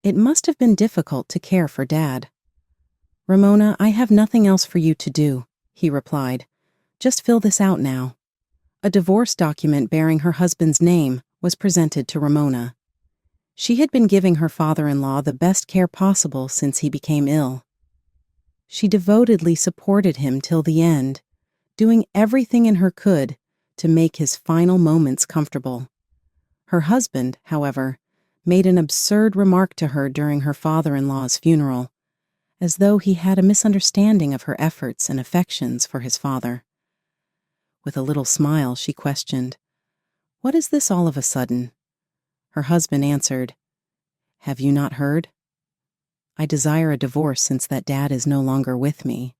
It must have been difficult to care for Dad. "Ramona, I have nothing else for you to do," he replied. "Just fill this out now." A divorce document bearing her husband's name was presented to Ramona. She had been giving her father-in-law the best care possible since he became ill. She devotedly supported him till the end, doing everything in her could to make his final moments comfortable. Her husband, however, made an absurd remark to her during her father-in-law's funeral, as though he had a misunderstanding of her efforts and affections for his father. With a little smile, she questioned, "What is this all of a sudden?" Her husband answered, "Have you not heard? I desire a divorce since that Dad is no longer with me.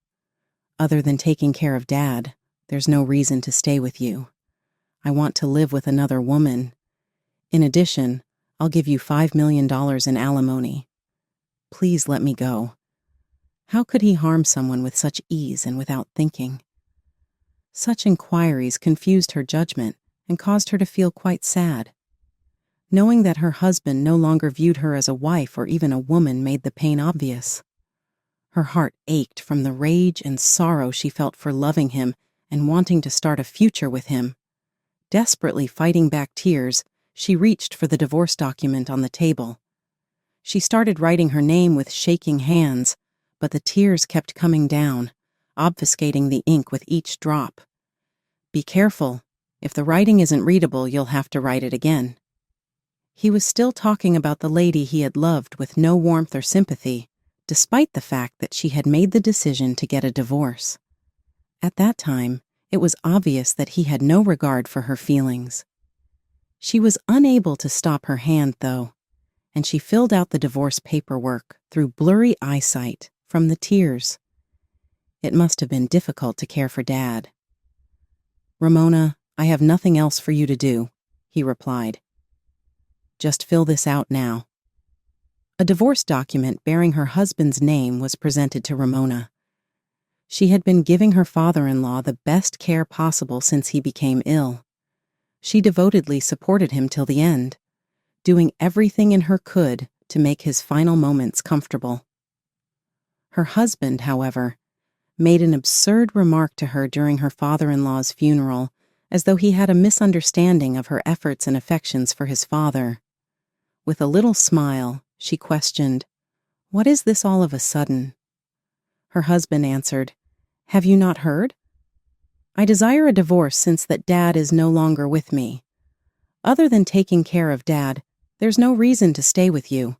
Other than taking care of Dad, there's no reason to stay with you. I want to live with another woman. In addition, I'll give you $5 million in alimony. Please let me go." How could he harm someone with such ease and without thinking? Such inquiries confused her judgment and caused her to feel quite sad. Knowing that her husband no longer viewed her as a wife or even a woman made the pain obvious. Her heart ached from the rage and sorrow she felt for loving him and wanting to start a future with him. Desperately fighting back tears, she reached for the divorce document on the table. She started writing her name with shaking hands, but the tears kept coming down, obfuscating the ink with each drop. "Be careful. If the writing isn't readable, you'll have to write it again." He was still talking about the lady he had loved with no warmth or sympathy, despite the fact that she had made the decision to get a divorce. At that time, it was obvious that he had no regard for her feelings. She was unable to stop her hand, though, and she filled out the divorce paperwork through blurry eyesight from the tears. It must have been difficult to care for Dad. "Ramona, I have nothing else for you to do," he replied. "Just fill this out now." A divorce document bearing her husband's name was presented to Ramona. She had been giving her father-in-law the best care possible since he became ill. She devotedly supported him till the end, doing everything in her could to make his final moments comfortable. Her husband, however, made an absurd remark to her during her father-in-law's funeral, as though he had a misunderstanding of her efforts and affections for his father. With a little smile, she questioned, "What is this all of a sudden?" Her husband answered, "Have you not heard? I desire a divorce since that Dad is no longer with me. Other than taking care of Dad, there's no reason to stay with you.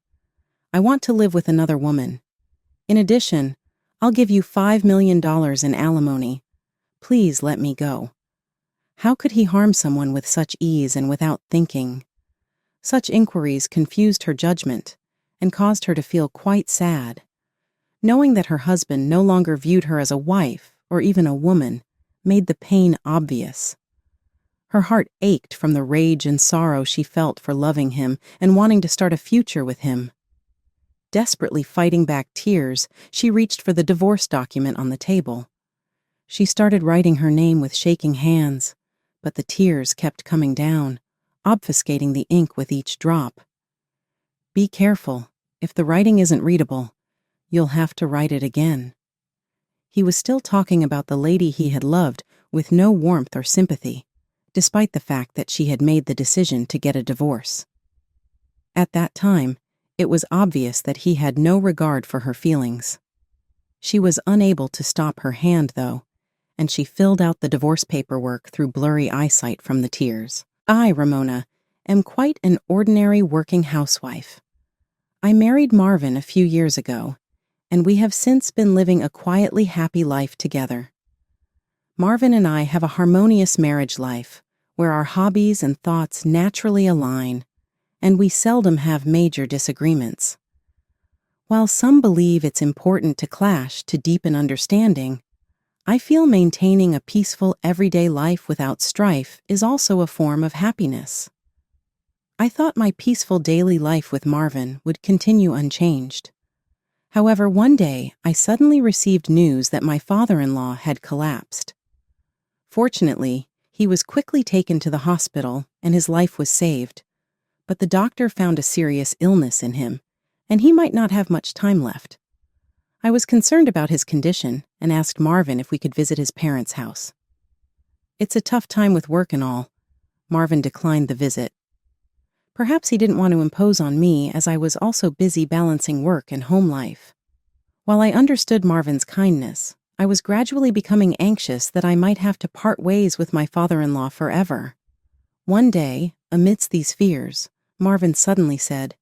I want to live with another woman. In addition, I'll give you $5 million in alimony. Please let me go." How could he harm someone with such ease and without thinking? Such inquiries confused her judgment and caused her to feel quite sad. Knowing that her husband no longer viewed her as a wife or even a woman made the pain obvious. Her heart ached from the rage and sorrow she felt for loving him and wanting to start a future with him. Desperately fighting back tears, she reached for the divorce document on the table. She started writing her name with shaking hands, but the tears kept coming down, obfuscating the ink with each drop. "Be careful. If the writing isn't readable, you'll have to write it again." He was still talking about the lady he had loved with no warmth or sympathy, despite the fact that she had made the decision to get a divorce. At that time, it was obvious that he had no regard for her feelings. She was unable to stop her hand, though, and she filled out the divorce paperwork through blurry eyesight from the tears. "I, Ramona, am quite an ordinary working housewife. I married Marvin a few years ago, and we have since been living a quietly happy life together. Marvin and I have a harmonious marriage life, where our hobbies and thoughts naturally align, and we seldom have major disagreements. While some believe it's important to clash to deepen understanding, I feel maintaining a peaceful everyday life without strife is also a form of happiness. I thought my peaceful daily life with Marvin would continue unchanged. However, one day I suddenly received news that my father-in-law had collapsed. Fortunately, he was quickly taken to the hospital and his life was saved, but the doctor found a serious illness in him and he might not have much time left. I was concerned about his condition and asked Marvin if we could visit his parents' house. "It's a tough time with work and all." Marvin declined the visit. Perhaps he didn't want to impose on me, as I was also busy balancing work and home life. While I understood Marvin's kindness, I was gradually becoming anxious that I might have to part ways with my father-in-law forever. One day, amidst these fears, Marvin suddenly said,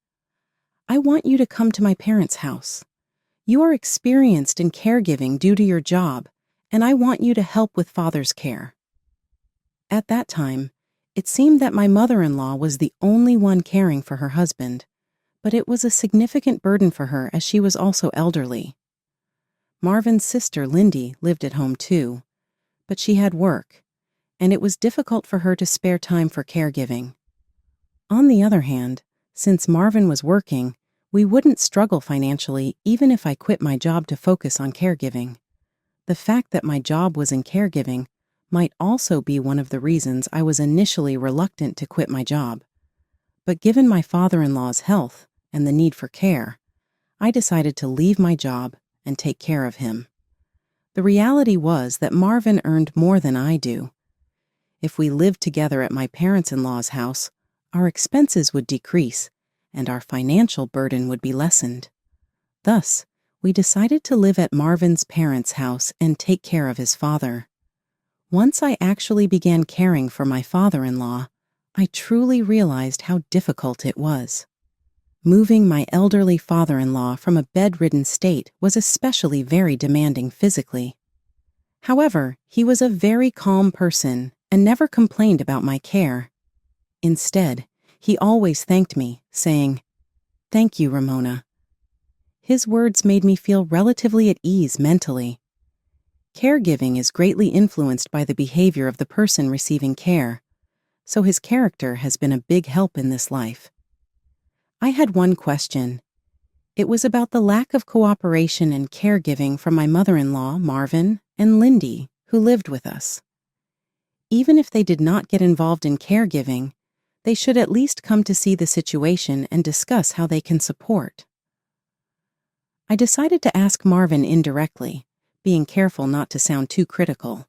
"I want you to come to my parents' house. You are experienced in caregiving due to your job, and I want you to help with father's care." At that time, it seemed that my mother-in-law was the only one caring for her husband, but it was a significant burden for her as she was also elderly. Marvin's sister, Lindy, lived at home too, but she had work, and it was difficult for her to spare time for caregiving. On the other hand, since Marvin was working, we wouldn't struggle financially even if I quit my job to focus on caregiving. The fact that my job was in caregiving might also be one of the reasons I was initially reluctant to quit my job. But given my father-in-law's health and the need for care, I decided to leave my job and take care of him. The reality was that Marvin earned more than I do. If we lived together at my parents-in-law's house, our expenses would decrease and our financial burden would be lessened. Thus, we decided to live at Marvin's parents' house and take care of his father. Once I actually began caring for my father-in-law, I truly realized how difficult it was. Moving my elderly father-in-law from a bedridden state was especially very demanding physically. However, he was a very calm person and never complained about my care. Instead, he always thanked me, saying, "Thank you, Ramona." His words made me feel relatively at ease mentally. Caregiving is greatly influenced by the behavior of the person receiving care, so his character has been a big help in this life. I had one question. It was about the lack of cooperation and caregiving from my mother-in-law, Marvin, and Lindy, who lived with us. Even if they did not get involved in caregiving, they should at least come to see the situation and discuss how they can support. I decided to ask Marvin indirectly, being careful not to sound too critical.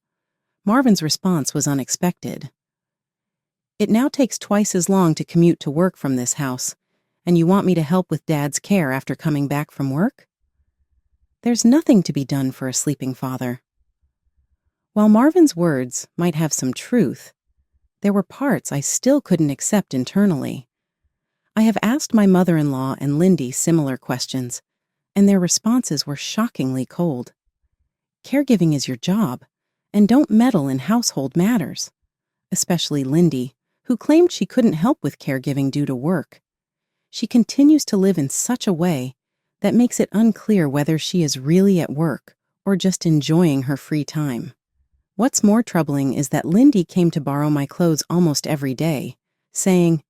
Marvin's response was unexpected. "It now takes twice as long to commute to work from this house, and you want me to help with Dad's care after coming back from work? There's nothing to be done for a sleeping father." While Marvin's words might have some truth, there were parts I still couldn't accept internally. I have asked my mother-in-law and Lindy similar questions, and their responses were shockingly cold. Caregiving is your job, and don't meddle in household matters. Especially Lindy, who claimed she couldn't help with caregiving due to work. She continues to live in such a way that makes it unclear whether she is really at work or just enjoying her free time. What's more troubling is that Lindy came to borrow my clothes almost every day, saying,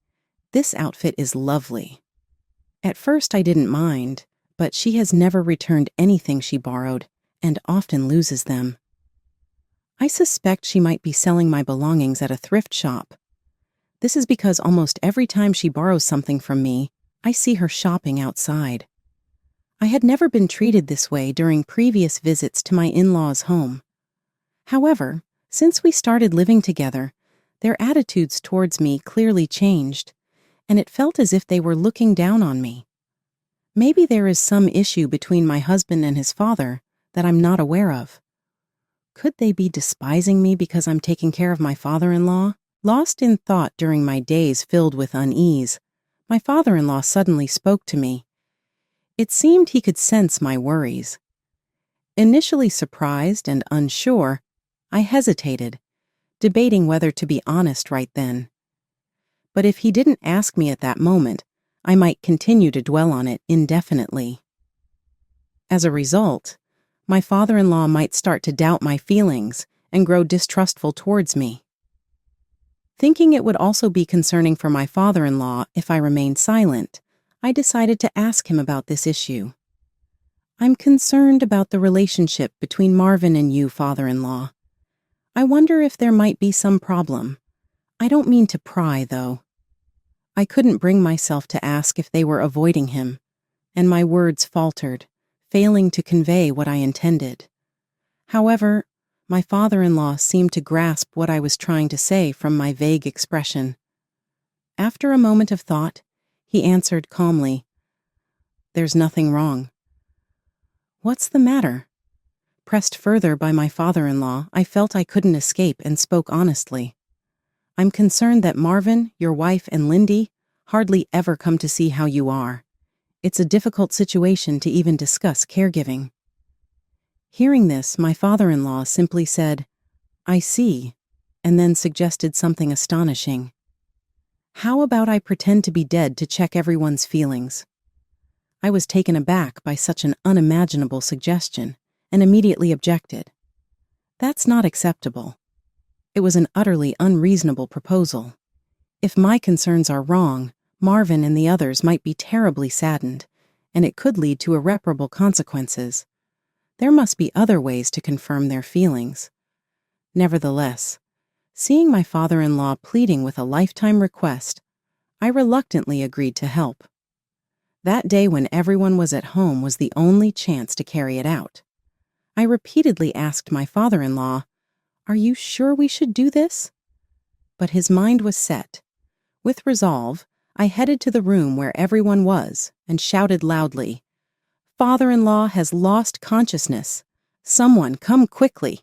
"This outfit is lovely." At first I didn't mind, but she has never returned anything she borrowed and often loses them. I suspect she might be selling my belongings at a thrift shop. This is because almost every time she borrows something from me, I see her shopping outside. I had never been treated this way during previous visits to my in-laws' home. However, since we started living together, their attitudes towards me clearly changed, and it felt as if they were looking down on me. Maybe there is some issue between my husband and his father that I'm not aware of. Could they be despising me because I'm taking care of my father-in-law? Lost in thought during my days filled with unease, my father-in-law suddenly spoke to me. It seemed he could sense my worries. Initially surprised and unsure, I hesitated, debating whether to be honest right then. But if he didn't ask me at that moment, I might continue to dwell on it indefinitely. As a result, my father-in-law might start to doubt my feelings and grow distrustful towards me. Thinking it would also be concerning for my father-in-law if I remained silent, I decided to ask him about this issue. "I'm concerned about the relationship between Marvin and you, father-in-law. I wonder if there might be some problem. I don't mean to pry, though." I couldn't bring myself to ask if they were avoiding him, and my words faltered, failing to convey what I intended. However, my father-in-law seemed to grasp what I was trying to say from my vague expression. After a moment of thought, he answered calmly, "There's nothing wrong." "What's the matter?" Pressed further by my father-in-law, I felt I couldn't escape and spoke honestly. "I'm concerned that Marvin, your wife, and Lindy hardly ever come to see how you are. It's a difficult situation to even discuss caregiving." Hearing this, my father-in-law simply said, "I see," and then suggested something astonishing. "How about I pretend to be dead to check everyone's feelings?" I was taken aback by such an unimaginable suggestion and immediately objected. That's not acceptable. It was an utterly unreasonable proposal. If my concerns are wrong, Marvin and the others might be terribly saddened, and it could lead to irreparable consequences. There must be other ways to confirm their feelings. Nevertheless, seeing my father-in-law pleading with a lifetime request, I reluctantly agreed to help. That day when everyone was at home was the only chance to carry it out. I repeatedly asked my father-in-law, "Are you sure we should do this?" But his mind was set. With resolve, I headed to the room where everyone was and shouted loudly, "Father-in-law has lost consciousness. Someone come quickly."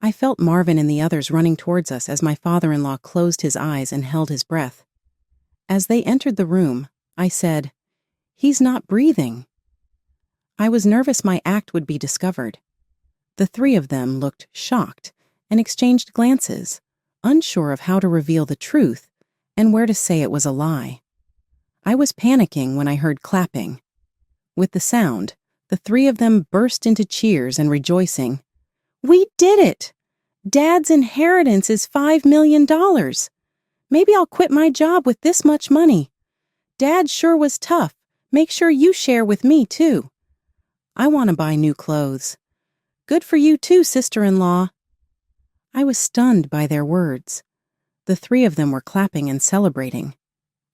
I felt Marvin and the others running towards us as my father-in-law closed his eyes and held his breath. As they entered the room, I said, "He's not breathing." I was nervous my act would be discovered. The three of them looked shocked and exchanged glances, unsure of how to reveal the truth and where to say it was a lie. I was panicking when I heard clapping. With the sound, the three of them burst into cheers and rejoicing. "We did it! Dad's inheritance is $5 million. Maybe I'll quit my job with this much money. Dad sure was tough. Make sure you share with me, too. I want to buy new clothes. Good for you too, sister-in-law." I was stunned by their words. The three of them were clapping and celebrating.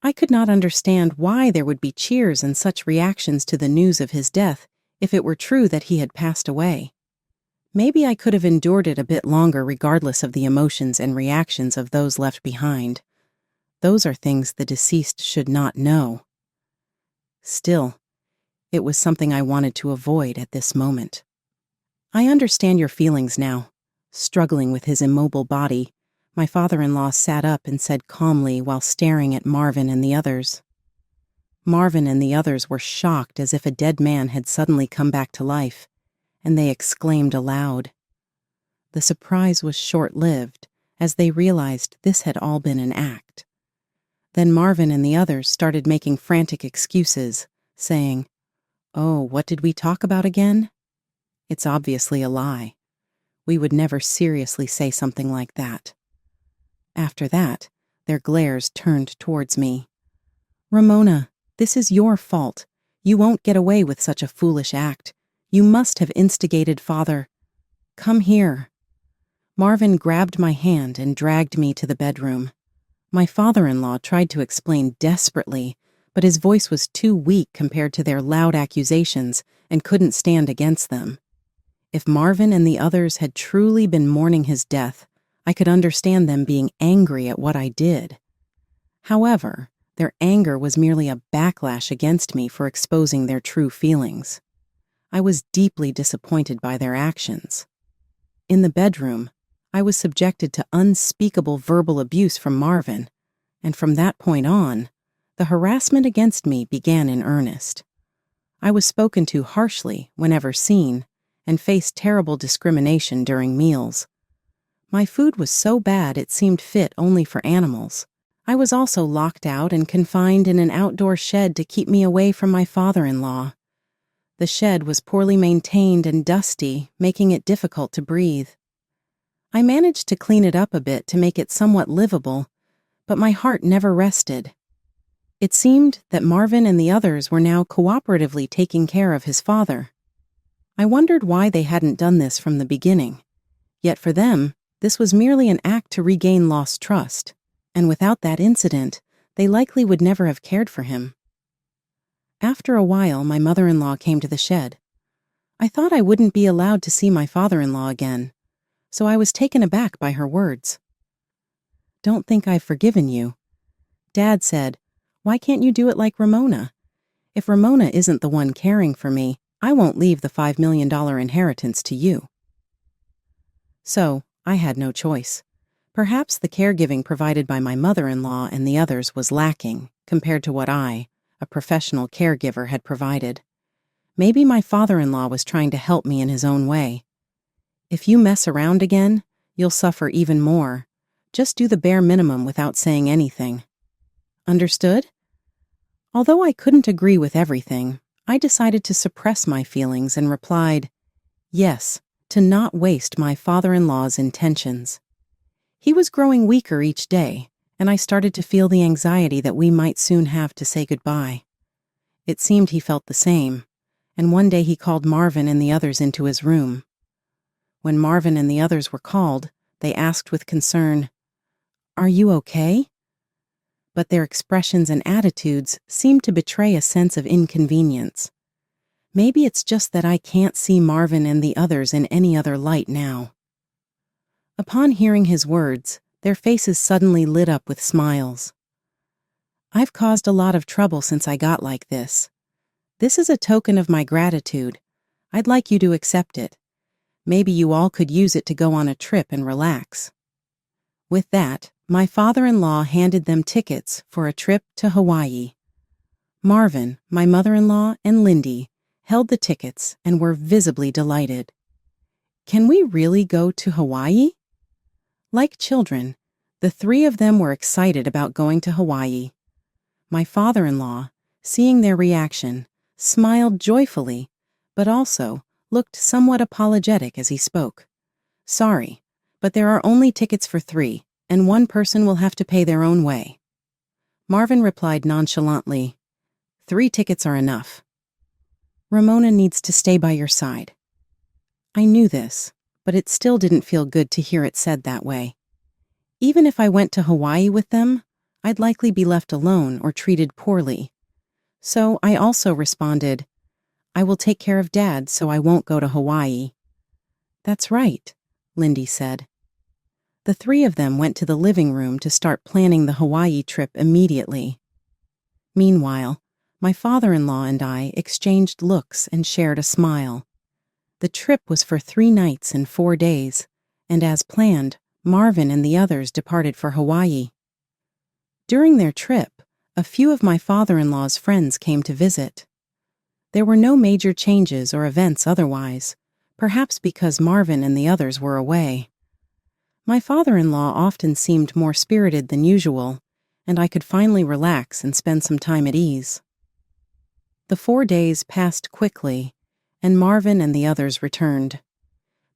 I could not understand why there would be cheers and such reactions to the news of his death if it were true that he had passed away. Maybe I could have endured it a bit longer regardless of the emotions and reactions of those left behind. Those are things the deceased should not know. Still, it was something I wanted to avoid at this moment. "I understand your feelings now." Struggling with his immobile body, my father-in-law sat up and said calmly while staring at Marvin and the others. Marvin and the others were shocked as if a dead man had suddenly come back to life, and they exclaimed aloud. The surprise was short-lived, as they realized this had all been an act. Then Marvin and the others started making frantic excuses, saying, "Oh, what did we talk about again? It's obviously a lie. We would never seriously say something like that." After that, their glares turned towards me. "Ramona, this is your fault. You won't get away with such a foolish act. You must have instigated Father. Come here." Marvin grabbed my hand and dragged me to the bedroom. My father-in-law tried to explain desperately, but his voice was too weak compared to their loud accusations and couldn't stand against them. If Marvin and the others had truly been mourning his death, I could understand them being angry at what I did. However, their anger was merely a backlash against me for exposing their true feelings. I was deeply disappointed by their actions. In the bedroom, I was subjected to unspeakable verbal abuse from Marvin, and from that point on, the harassment against me began in earnest. I was spoken to harshly whenever seen, and faced terrible discrimination during meals. My food was so bad it seemed fit only for animals. I was also locked out and confined in an outdoor shed to keep me away from my father-in-law. The shed was poorly maintained and dusty, making it difficult to breathe. I managed to clean it up a bit to make it somewhat livable, but my heart never rested. It seemed that Marvin and the others were now cooperatively taking care of his father. I wondered why they hadn't done this from the beginning. Yet for them, this was merely an act to regain lost trust, and without that incident, they likely would never have cared for him. After a while, my mother-in-law came to the shed. I thought I wouldn't be allowed to see my father-in-law again, so I was taken aback by her words. "Don't think I've forgiven you." Dad said, "Why can't you do it like Ramona? If Ramona isn't the one caring for me, I won't leave the $5 million inheritance to you." So, I had no choice. Perhaps the caregiving provided by my mother-in-law and the others was lacking compared to what I, a professional caregiver, had provided. Maybe my father-in-law was trying to help me in his own way. "If you mess around again, you'll suffer even more. Just do the bare minimum without saying anything." Understood? Although I couldn't agree with everything, I decided to suppress my feelings and replied, yes, to not waste my father-in-law's intentions. He was growing weaker each day, and I started to feel the anxiety that we might soon have to say goodbye. It seemed he felt the same, and one day he called Marvin and the others into his room. When Marvin and the others were called, they asked with concern, "Are you okay?" But their expressions and attitudes seemed to betray a sense of inconvenience. Maybe it's just that I can't see Marvin and the others in any other light now. Upon hearing his words, their faces suddenly lit up with smiles. "I've caused a lot of trouble since I got like this. This is a token of my gratitude. I'd like you to accept it. Maybe you all could use it to go on a trip and relax." With that, my father-in-law handed them tickets for a trip to Hawaii. Marvin, my mother-in-law, and Lindy held the tickets and were visibly delighted. "Can we really go to Hawaii?" Like children, the three of them were excited about going to Hawaii. My father-in-law, seeing their reaction, smiled joyfully, but also looked somewhat apologetic as he spoke. "Sorry, but there are only tickets for 3, and one person will have to pay their own way." Marvin replied nonchalantly, "3 tickets are enough. Ramona needs to stay by your side." I knew this, but it still didn't feel good to hear it said that way. Even if I went to Hawaii with them, I'd likely be left alone or treated poorly. So I also responded, "I will take care of Dad so I won't go to Hawaii." "That's right," Lindy said. The 3 of them went to the living room to start planning the Hawaii trip immediately. Meanwhile, my father-in-law and I exchanged looks and shared a smile. The trip was for 3 nights and 4 days, and as planned, Marvin and the others departed for Hawaii. During their trip, a few of my father-in-law's friends came to visit. There were no major changes or events otherwise, perhaps because Marvin and the others were away. My father-in-law often seemed more spirited than usual, and I could finally relax and spend some time at ease. The 4 days passed quickly, and Marvin and the others returned.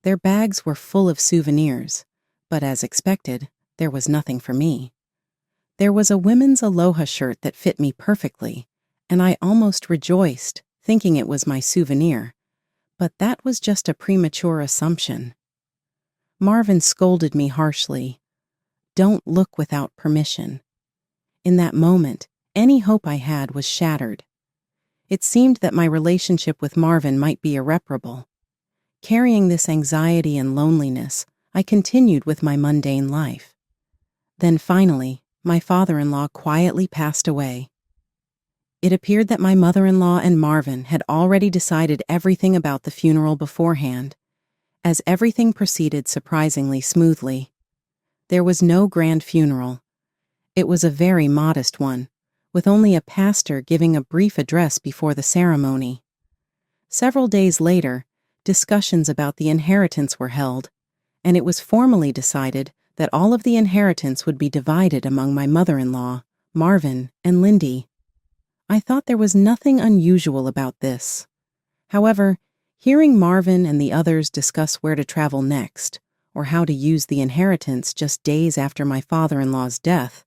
Their bags were full of souvenirs, but as expected, there was nothing for me. There was a women's aloha shirt that fit me perfectly, and I almost rejoiced, thinking it was my souvenir, but that was just a premature assumption. Marvin scolded me harshly. "Don't look without permission." In that moment, any hope I had was shattered. It seemed that my relationship with Marvin might be irreparable. Carrying this anxiety and loneliness, I continued with my mundane life. Then finally, my father-in-law quietly passed away. It appeared that my mother-in-law and Marvin had already decided everything about the funeral beforehand, as everything proceeded surprisingly smoothly. There was no grand funeral. It was a very modest one, with only a pastor giving a brief address before the ceremony. Several days later, discussions about the inheritance were held, and it was formally decided that all of the inheritance would be divided among my mother-in-law, Marvin, and Lindy. I thought there was nothing unusual about this. However, hearing Marvin and the others discuss where to travel next, or how to use the inheritance just days after my father-in-law's death,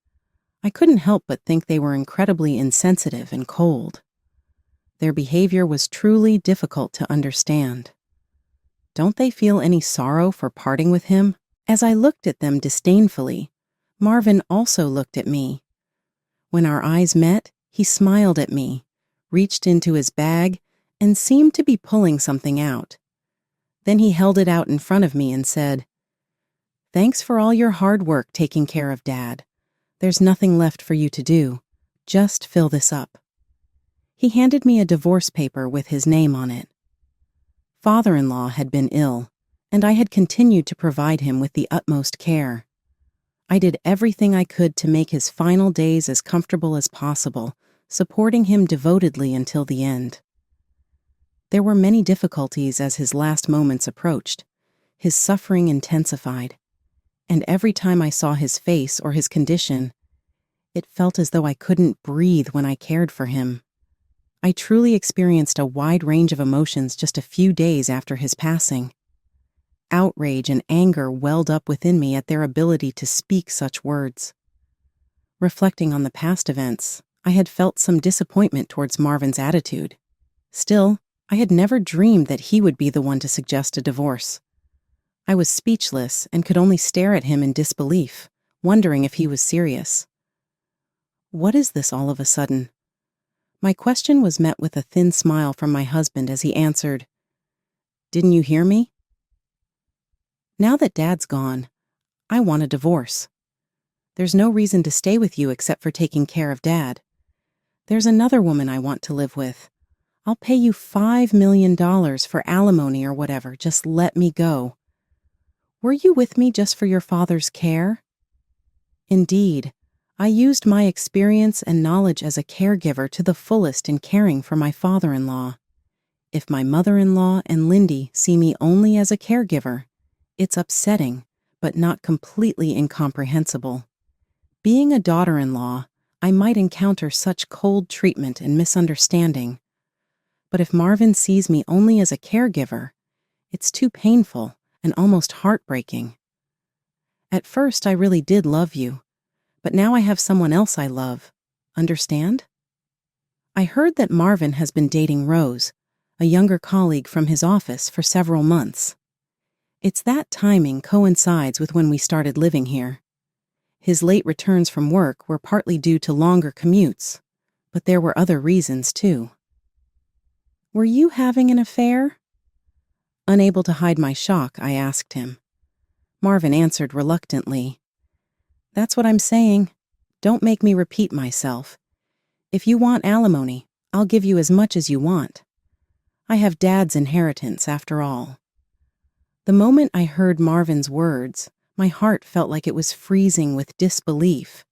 I couldn't help but think they were incredibly insensitive and cold. Their behavior was truly difficult to understand. Don't they feel any sorrow for parting with him? As I looked at them disdainfully, Marvin also looked at me. When our eyes met, he smiled at me, reached into his bag, and seemed to be pulling something out. Then he held it out in front of me and said, "Thanks for all your hard work taking care of Dad. There's nothing left for you to do. Just fill this up." He handed me a divorce paper with his name on it. Father-in-law had been ill, and I had continued to provide him with the utmost care. I did everything I could to make his final days as comfortable as possible, supporting him devotedly until the end. There were many difficulties as his last moments approached. His suffering intensified, and every time I saw his face or his condition, it felt as though I couldn't breathe when I cared for him. I truly experienced a wide range of emotions just a few days after his passing. Outrage and anger welled up within me at their ability to speak such words. Reflecting on the past events, I had felt some disappointment towards Marvin's attitude. Still, I had never dreamed that he would be the one to suggest a divorce. I was speechless and could only stare at him in disbelief, wondering if he was serious. "What is this all of a sudden?" My question was met with a thin smile from my husband as he answered, "Didn't you hear me? Now that Dad's gone, I want a divorce. There's no reason to stay with you except for taking care of Dad. There's another woman I want to live with. I'll pay you $5 million for alimony or whatever, just let me go. Were you with me just for your father's care?" Indeed, I used my experience and knowledge as a caregiver to the fullest in caring for my father-in-law. If my mother-in-law and Lindy see me only as a caregiver, it's upsetting, but not completely incomprehensible. Being a daughter-in-law, I might encounter such cold treatment and misunderstanding. But if Marvin sees me only as a caregiver, it's too painful and almost heartbreaking. At first, I really did love you, but now I have someone else I love. Understand? I heard that Marvin has been dating Rose, a younger colleague from his office, for several months. It's that timing coincides with when we started living here. His late returns from work were partly due to longer commutes, but there were other reasons too. "Were you having an affair?" Unable to hide my shock, I asked him. Marvin answered reluctantly, "That's what I'm saying. Don't make me repeat myself. If you want alimony, I'll give you as much as you want. I have Dad's inheritance, after all." The moment I heard Marvin's words, my heart felt like it was freezing with disbelief.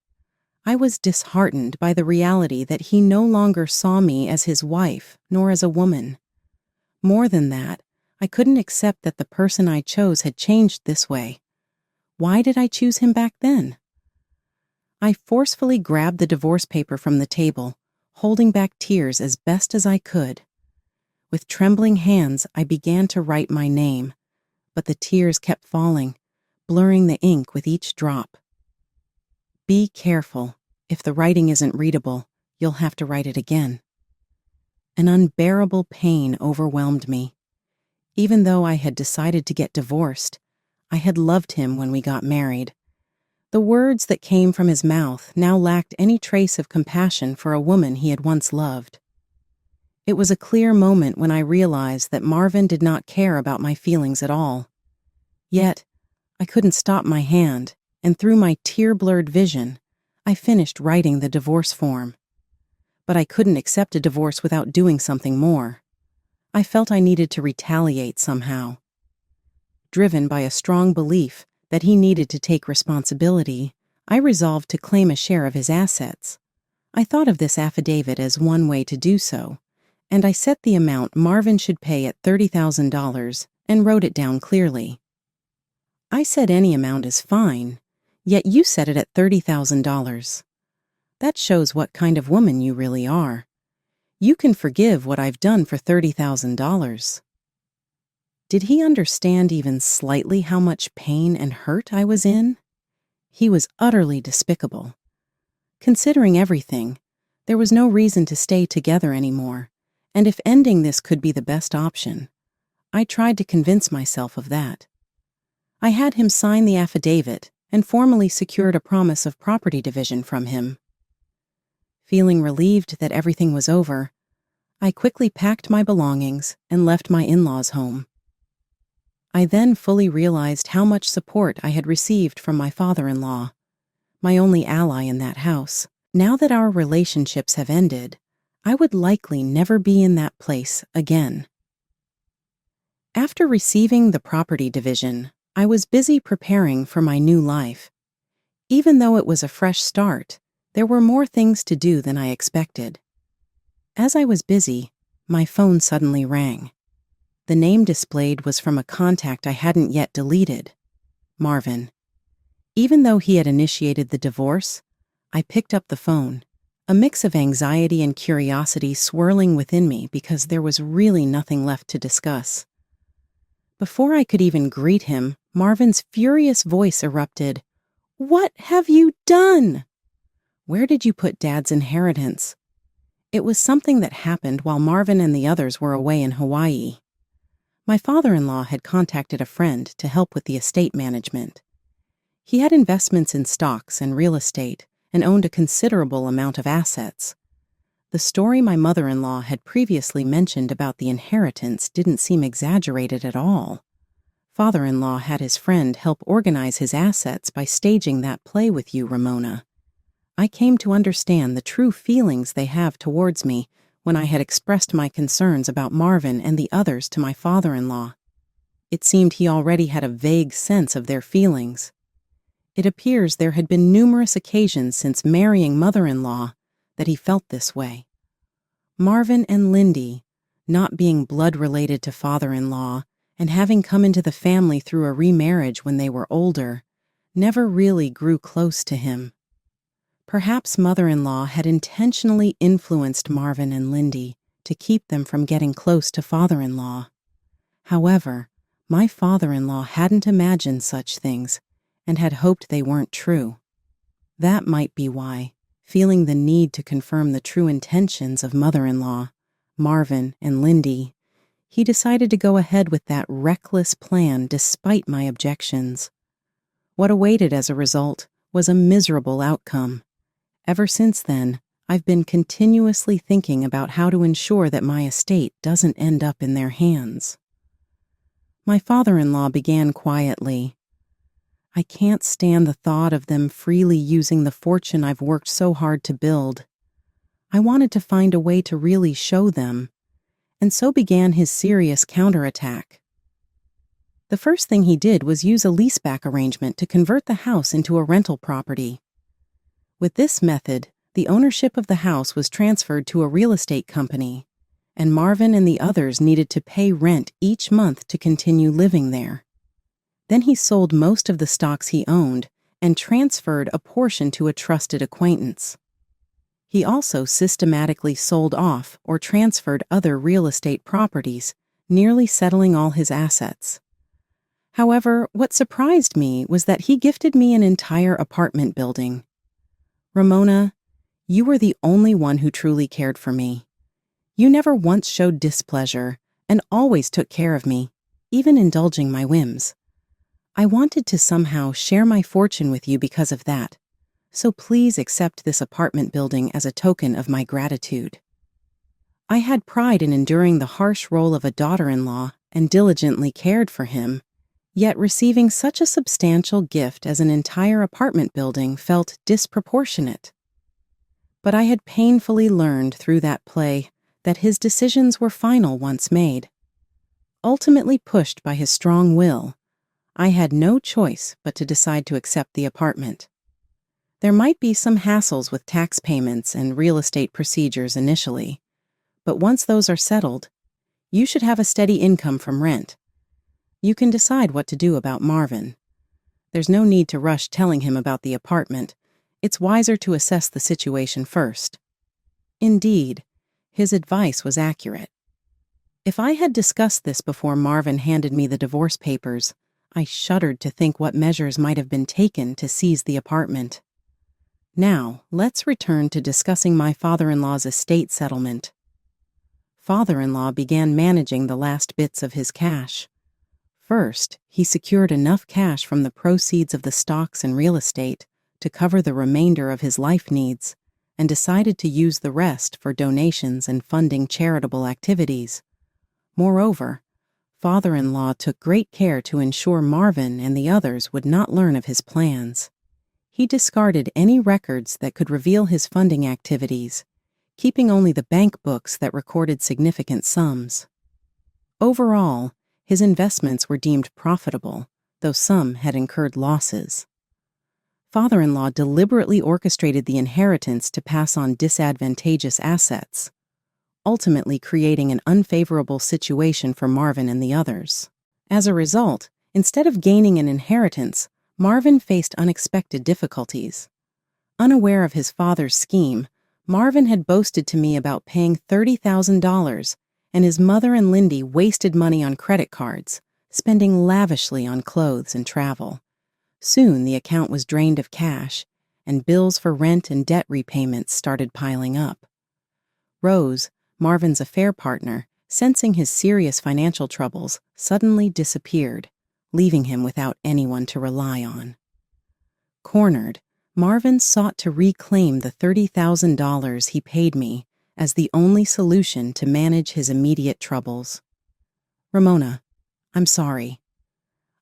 I was disheartened by the reality that he no longer saw me as his wife, nor as a woman. More than that, I couldn't accept that the person I chose had changed this way. Why did I choose him back then? I forcefully grabbed the divorce paper from the table, holding back tears as best as I could. With trembling hands, I began to write my name, but the tears kept falling, blurring the ink with each drop. "Be careful. If the writing isn't readable, you'll have to write it again." An unbearable pain overwhelmed me. Even though I had decided to get divorced, I had loved him when we got married. The words that came from his mouth now lacked any trace of compassion for a woman he had once loved. It was a clear moment when I realized that Marvin did not care about my feelings at all. Yet, I couldn't stop my hand, and through my tear-blurred vision, I finished writing the divorce form. But I couldn't accept a divorce without doing something more. I felt I needed to retaliate somehow. Driven by a strong belief that he needed to take responsibility, I resolved to claim a share of his assets. I thought of this affidavit as one way to do so, and I set the amount Marvin should pay at $30,000 and wrote it down clearly. "I said any amount is fine, yet you set it at $30,000. That shows what kind of woman you really are. You can forgive what I've done for $30,000. Did he understand even slightly how much pain and hurt I was in? He was utterly despicable. Considering everything, there was no reason to stay together anymore, and if ending this could be the best option, I tried to convince myself of that. I had him sign the affidavit and formally secured a promise of property division from him. Feeling relieved that everything was over, I quickly packed my belongings and left my in-laws' home. I then fully realized how much support I had received from my father-in-law, my only ally in that house. Now that our relationships have ended, I would likely never be in that place again. After receiving the property division, I was busy preparing for my new life. Even though it was a fresh start, there were more things to do than I expected. As I was busy, my phone suddenly rang. The name displayed was from a contact I hadn't yet deleted, Marvin. Even though he had initiated the divorce, I picked up the phone, a mix of anxiety and curiosity swirling within me because there was really nothing left to discuss. Before I could even greet him, Marvin's furious voice erupted. "What have you done? Where did you put Dad's inheritance?" It was something that happened while Marvin and the others were away in Hawaii. My father-in-law had contacted a friend to help with the estate management. He had investments in stocks and real estate and owned a considerable amount of assets. The story my mother-in-law had previously mentioned about the inheritance didn't seem exaggerated at all. Father-in-law had his friend help organize his assets by staging that play with you, Ramona. I came to understand the true feelings they have towards me when I had expressed my concerns about Marvin and the others to my father-in-law. It seemed he already had a vague sense of their feelings. It appears there had been numerous occasions since marrying mother-in-law that he felt this way. Marvin and Lindy, not being blood-related to father-in-law and having come into the family through a remarriage when they were older, never really grew close to him. Perhaps mother-in-law had intentionally influenced Marvin and Lindy to keep them from getting close to father-in-law. However, my father-in-law hadn't imagined such things and had hoped they weren't true. That might be why, feeling the need to confirm the true intentions of mother-in-law, Marvin and Lindy, he decided to go ahead with that reckless plan despite my objections. What awaited as a result was a miserable outcome. Ever since then, I've been continuously thinking about how to ensure that my estate doesn't end up in their hands. My father-in-law began quietly. "I can't stand the thought of them freely using the fortune I've worked so hard to build. I wanted to find a way to really show them." And so began his serious counterattack. The first thing he did was use a leaseback arrangement to convert the house into a rental property. With this method, the ownership of the house was transferred to a real estate company, and Marvin and the others needed to pay rent each month to continue living there. Then he sold most of the stocks he owned and transferred a portion to a trusted acquaintance. He also systematically sold off or transferred other real estate properties, nearly settling all his assets. However, what surprised me was that he gifted me an entire apartment building. "Ramona, you were the only one who truly cared for me. You never once showed displeasure and always took care of me, even indulging my whims. I wanted to somehow share my fortune with you because of that, so please accept this apartment building as a token of my gratitude." I had pride in enduring the harsh role of a daughter-in-law and diligently cared for him, yet receiving such a substantial gift as an entire apartment building felt disproportionate. But I had painfully learned through that play that his decisions were final once made. Ultimately pushed by his strong will, I had no choice but to decide to accept the apartment. There might be some hassles with tax payments and real estate procedures initially, but once those are settled, you should have a steady income from rent. You can decide what to do about Marvin. There's no need to rush telling him about the apartment. It's wiser to assess the situation first. Indeed, his advice was accurate. If I had discussed this before Marvin handed me the divorce papers, I shuddered to think what measures might have been taken to seize the apartment. Now, let's return to discussing my father-in-law's estate settlement. Father-in-law began managing the last bits of his cash. First, he secured enough cash from the proceeds of the stocks and real estate to cover the remainder of his life needs, and decided to use the rest for donations and funding charitable activities. Moreover, father-in-law took great care to ensure Marvin and the others would not learn of his plans. He discarded any records that could reveal his funding activities, keeping only the bank books that recorded significant sums. Overall, his investments were deemed profitable, though some had incurred losses. Father-in-law deliberately orchestrated the inheritance to pass on disadvantageous assets, ultimately creating an unfavorable situation for Marvin and the others. As a result, instead of gaining an inheritance, Marvin faced unexpected difficulties. Unaware of his father's scheme, Marvin had boasted to me about paying $30,000, and his mother and Lindy wasted money on credit cards, spending lavishly on clothes and travel. Soon the account was drained of cash, and bills for rent and debt repayments started piling up. Rose, Marvin's affair partner, sensing his serious financial troubles, suddenly disappeared, leaving him without anyone to rely on. Cornered, Marvin sought to reclaim the $30,000 he paid me as the only solution to manage his immediate troubles. Ramona, I'm sorry.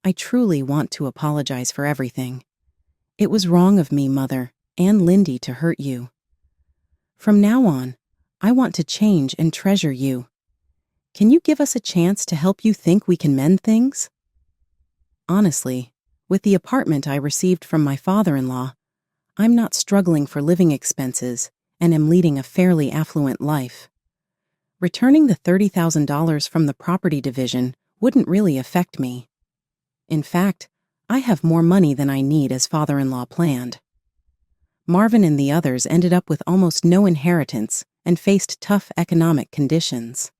I truly want to apologize for everything. It was wrong of me, Mother, and Lindy to hurt you. From now on, I want to change and treasure you. Can you give us a chance to help you think we can mend things? Honestly, with the apartment I received from my father-in-law, I'm not struggling for living expenses and am leading a fairly affluent life. Returning the $30,000 from the property division wouldn't really affect me. In fact, I have more money than I need as father-in-law planned. Marvin and the others ended up with almost no inheritance and faced tough economic conditions.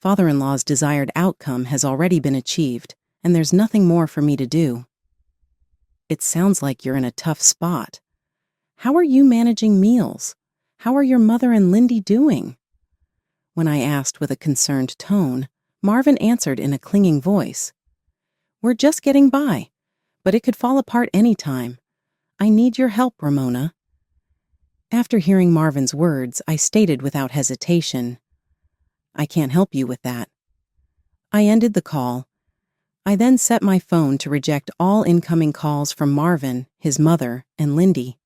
Father-in-law's desired outcome has already been achieved, and there's nothing more for me to do. It sounds like you're in a tough spot. How are you managing meals? How are your mother and Lindy doing? When I asked with a concerned tone, Marvin answered in a clinging voice, We're just getting by, but it could fall apart any time. I need your help, Ramona. After hearing Marvin's words, I stated without hesitation, I can't help you with that. I ended the call. I then set my phone to reject all incoming calls from Marvin, his mother, and Lindy.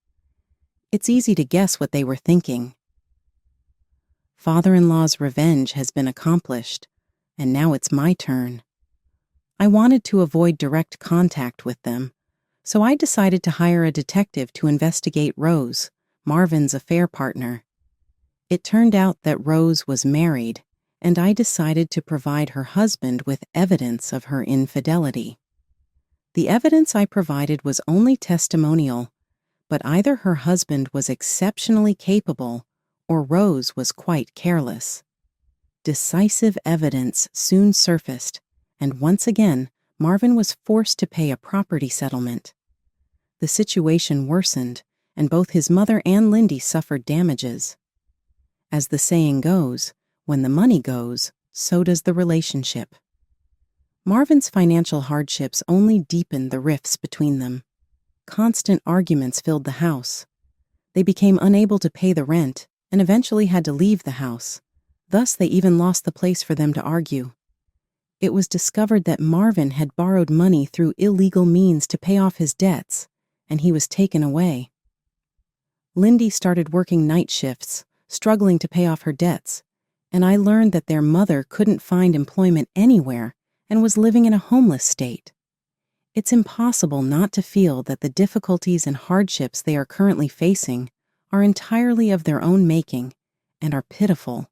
It's easy to guess what they were thinking. Father-in-law's revenge has been accomplished, and now it's my turn. I wanted to avoid direct contact with them, so I decided to hire a detective to investigate Rose, Marvin's affair partner. It turned out that Rose was married, and I decided to provide her husband with evidence of her infidelity. The evidence I provided was only testimonial, but either her husband was exceptionally capable or Rose was quite careless. Decisive evidence soon surfaced, and once again, Marvin was forced to pay a property settlement. The situation worsened, and both his mother and Lindy suffered damages. As the saying goes, when the money goes, so does the relationship. Marvin's financial hardships only deepened the rifts between them. Constant arguments filled the house. They became unable to pay the rent and eventually had to leave the house. Thus, they even lost the place for them to argue. It was discovered that Marvin had borrowed money through illegal means to pay off his debts, and he was taken away. Lindy started working night shifts, struggling to pay off her debts, and I learned that their mother couldn't find employment anywhere and was living in a homeless state. It's impossible not to feel that the difficulties and hardships they are currently facing are entirely of their own making and are pitiful